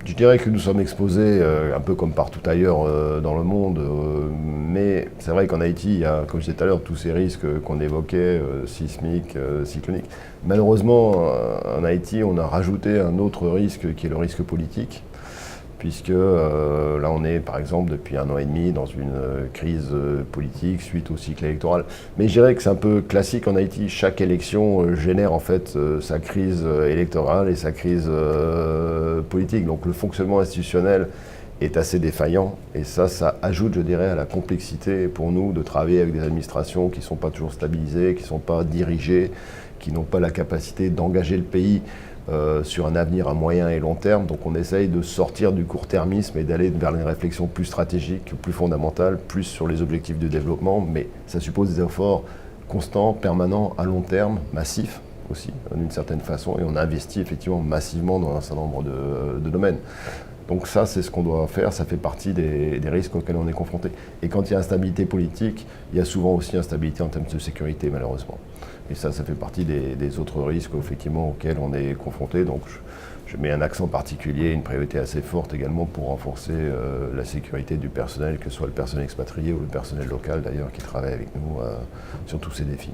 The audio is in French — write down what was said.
Je dirais que nous sommes exposés un peu comme partout ailleurs dans le monde, mais c'est vrai qu'en Haïti, il y a, comme je disais tout à l'heure, tous ces risques qu'on évoquait, sismiques, cycloniques. Malheureusement, en Haïti, on a rajouté un autre risque qui est le risque politique, puisque là on est par exemple depuis 1 an et demi dans une crise politique suite au cycle électoral. Mais je dirais que c'est un peu classique en Haïti, chaque élection génère en fait sa crise électorale et sa crise politique. Donc le fonctionnement institutionnel est assez défaillant et ça ajoute, je dirais, à la complexité pour nous de travailler avec des administrations qui ne sont pas toujours stabilisées, qui ne sont pas dirigées, qui n'ont pas la capacité d'engager le pays sur un avenir à moyen et long terme. Donc on essaye de sortir du court-termisme et d'aller vers une réflexion plus stratégique, plus fondamentale, plus sur les objectifs de développement, mais ça suppose des efforts constants, permanents, à long terme, massifs aussi, d'une certaine façon, et on investit effectivement massivement dans un certain nombre de domaines. Donc ça, c'est ce qu'on doit faire, ça fait partie des risques auxquels on est confronté. Et quand il y a instabilité politique, il y a souvent aussi instabilité en termes de sécurité, malheureusement. Et ça fait partie des autres risques, effectivement, auxquels on est confronté. Donc je mets un accent particulier, une priorité assez forte également pour renforcer la sécurité du personnel, que ce soit le personnel expatrié ou le personnel local d'ailleurs, qui travaille avec nous sur tous ces défis.